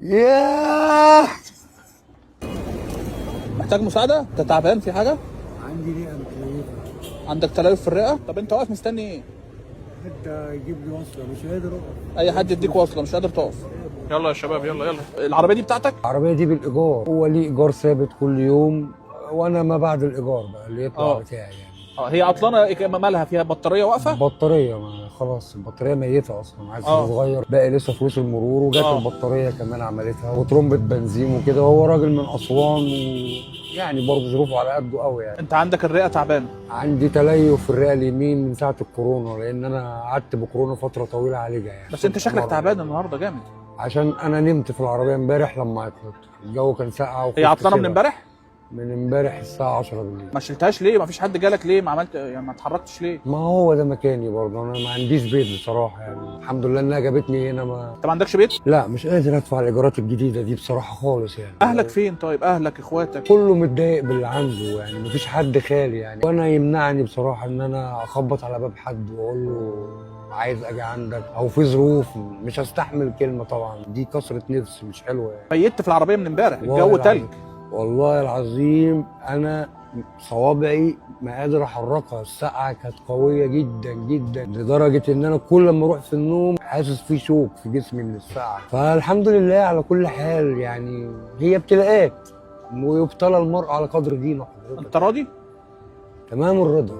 ياه. محتاج مساعده؟ انت تعبان في حاجه؟ عندي رئه متليفه. عندك تليف في الرئه؟ طب انت واقف مستني ايه؟ حتى يجيب لي وصله، مش قادر اقف. اي حد يديك وصله، مش قادر تقف. يلا يا شباب، يلا يلا. العربيه دي بتاعتك؟ العربيه دي بالايجار، هو ليه ايجار ثابت كل يوم، وانا ما بعد الايجار بقى اللي يطلع بتاعي يعني. هي عطلانه، مالها؟ فيها بطاريه واقفه؟ البطاريه خلاص، البطاريه ميته اصلا، عايز آه. صغير باقي لسه فلوس المرور، وجات البطاريه كمان عملتها، وترمبه بنزين وكده. هو راجل من اسوان يعني برضه ظروفه على قده قوي يعني. انت عندك الرئه تعبانه؟ عندي تليف في الرئه اليمين من ساعه الكورونا، لان انا قعدت بكورونا فتره طويله عالجها يعني. بس انت شكلك تعبان النهارده جامد. عشان انا نمت في العربيه امبارح لما عطلت، الجو كان ساقع. هي عطلانه من امبارح؟ من امبارح الساعه 10 بالليل. ما شلتهاش ليه؟ ما فيش حد جالك ليه؟ ما عملت يعني، ما اتحركتش ليه؟ ما هو ده مكاني برضه، انا ما عنديش بيت بصراحه يعني. الحمد لله انها جابتني هنا. انت ما عندكش بيت؟ لا، مش قادر ادفع الايجارات الجديده دي بصراحه خالص يعني. اهلك فين طيب؟ اهلك اخواتك؟ كله متضايق باللي عنده يعني، مفيش حد خالي يعني. وانا يمنعني بصراحه ان انا اخبط على باب حد واقول له عايز اجي عندك، او في ظروف مش هستحمل كلمه. طبعا دي كسره نفس مش حلوه يعني. بيت في العربيه من امبارح، الجو تلج. والله العظيم انا صوابعي ما قادر احركها، السقعه كانت قويه جدا جدا، لدرجه ان انا كل ما اروح في النوم حاسس في شوك في جسمي من السقعه. فالحمد لله على كل حال يعني، هي ابتلاءات ويبتلى المرء على قدر دينه. انت راضي؟ تمام الرضا.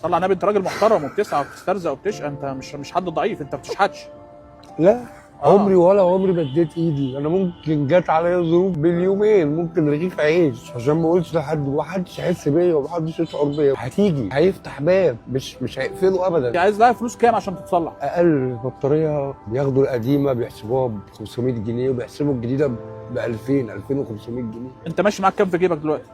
صلى على النبي، انت راجل محترم وبتسعى وبتسترزق وبتشقى، انت مش حد ضعيف، انت ما بتشحتش. لا عمري ولا عمري مديت ايدي. انا ممكن جت عليا ظروف باليومين، ممكن رغيف عيش، عشان ما اقولش لحد ومحدش يحس بيا ومحدش يشعر بيا. هتيجي هيفتح باب، مش هيقفله ابدا. عايز لها فلوس كام عشان تتصلح؟ اقل بطاريه بياخدوا القديمه بيحسبوها ب 500 جنيه، وبيحسبوا الجديده ب 2500 جنيه. انت ماشي معاك كام في جيبك دلوقتي؟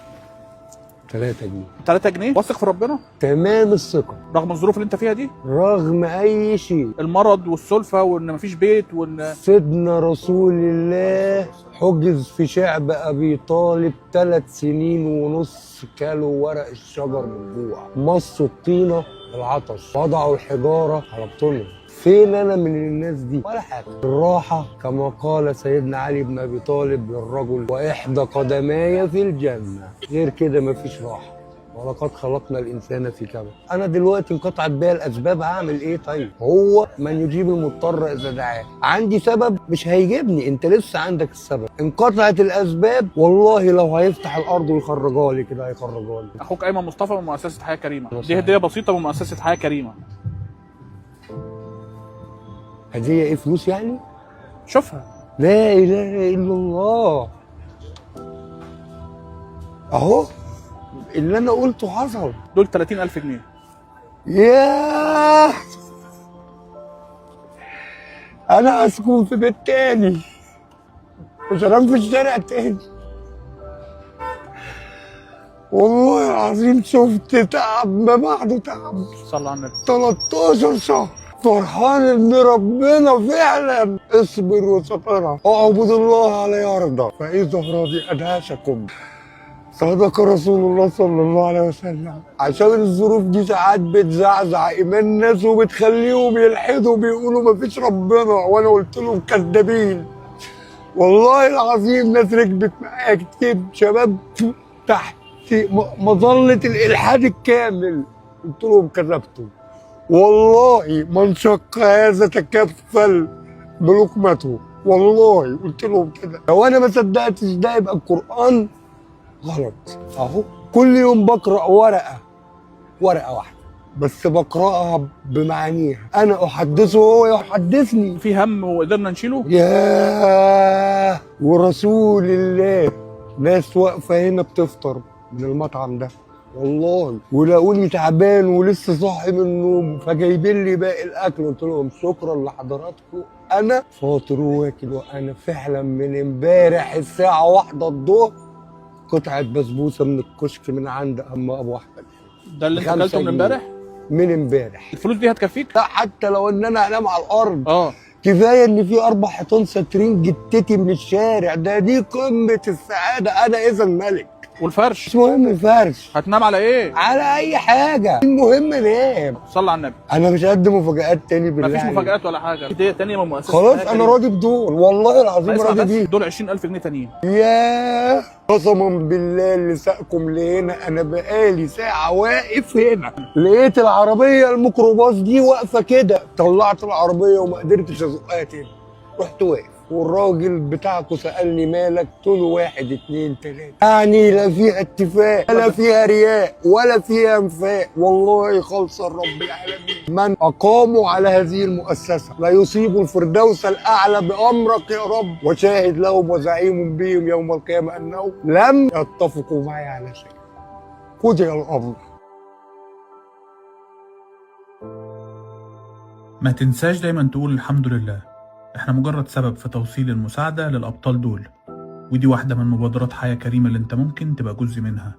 3 جنيه. 3 جنيه؟ واثق في ربنا؟ تمام الثقه. رغم الظروف اللي انت فيها دي؟ رغم اي شيء. المرض والسلفه وان مفيش بيت وان سيدنا رسول الله حجز في شعب ابي طالب 3 سنين ونص، كلوا ورق الشجر من الجوع، مصوا الطينه العطش، وضعوا الحجاره على بطونهم. فين انا من الناس دي؟ ولا حاجه. الراحه كما قال سيدنا علي بن ابي طالب للرجل: واحدى قدماي في الجنه. غير كده مفيش راحه. ولقد خلقنا الانسان في كبد. انا دلوقتي انقطعت بيا الاسباب، هعمل ايه طيب؟ هو من يجيب المضطر اذا دعاه. عندي سبب مش هيجيبني، انت لسه عندك السبب. انقطعت الاسباب، والله لو هيفتح الارض ويخرجها لي كده هيخرجها لي. اخوك ايمن مصطفى من مؤسسه حياه كريمه، دي هديه بسيطه من مؤسسه حياه كريمه. هديه ايه؟ فلوس يعني؟ شوفها. لا اله الا الله. اهو اللي انا قلته حصل. دول 30,000 جنيه. ياه. انا اسكن في بيت تاني، مش هنام في الشارع تاني. والله العظيم شفت تعب ما بعده تعب. صلى على النبي. 13 شهر فرحان ان ربنا فعلا. اصبر وسترى، اعبد الله على يرضى، فاذا راضي ادهشكم. صدق رسول الله صلى الله عليه وسلم. عشان الظروف دي ساعات بتزعزع ايمان الناس وبتخليهم يلحدوا بيقولوا مفيش ربنا، وانا قلت لهم كذابين. والله العظيم ناس ركبت معايا كتير، شباب تحت مظله الالحاد الكامل، قلت لهم كذبتوا. والله من شق هذا تكفل بلقمته، والله قلت لهم كده. لو انا ما صدقتش ده يبقى القرآن غلط. اهو كل يوم بقرأ ورقة واحدة بس، بقرأها بمعانيها. انا احدثه وهو يحدثني. في هم وقدرنا نشيله. ياه. ورسول الله ناس واقفة هنا بتفطر من المطعم ده والله، ولقوني تعبان ولسه صاحي من النوم، فجايبين لي باقي الاكل. قلت لهم شكرا لحضراتكم، انا فاطر واكل. وانا فعلا من امبارح الساعه 1 الظهر قطعه بسبوسه من الكشك من عند ابو احمد. ده اللي انت اكلته من امبارح؟ من امبارح. الفلوس دي هتكفيك؟ لا، حتى لو ان انا انام على الارض. كفايه ان في 4 حيطان ساترين جتتي من الشارع ده. دي قمه السعاده. انا اذا ملك. والفرش مش مهم الفرش، هتنام على ايه؟ على اي حاجه، المهم نام. صلي على النبي. انا مش قد مفاجآت تاني بالله مفيش عليك. مفاجآت ولا حاجه، دي تانية من مؤسسه خلاص انا راضي بدول، والله العظيم راضي بيه. دول 20,000 جنيه تانيين. ياه قسما بالله اللي ساقكم لهنا، انا بقالي ساعه واقف هنا، لقيت العربيه الميكروباص دي واقفه كده، طلعت العربيه وما قدرتش ازقها تاني، رحت واقف والراجل بتاعكم سألني مالك، قلت له 1 2 3. يعني لا فيها اتفاق ولا فيها رياء ولا فيها انفاق، والله خالصة لرب العالمين. من أقاموا على هذه المؤسسة لا يصيب الفردوس الأعلى بأمرك يا رب، وشاهد لهم وزعيم بهم يوم القيامة أنهم لم يتفقوا معي على شيء. قضي الأمر. ما تنساش دايما تقول الحمد لله، احنا مجرد سبب في توصيل المساعدة للأبطال دول، ودي واحدة من مبادرات حياة كريمة اللي انت ممكن تبقى جزء منها.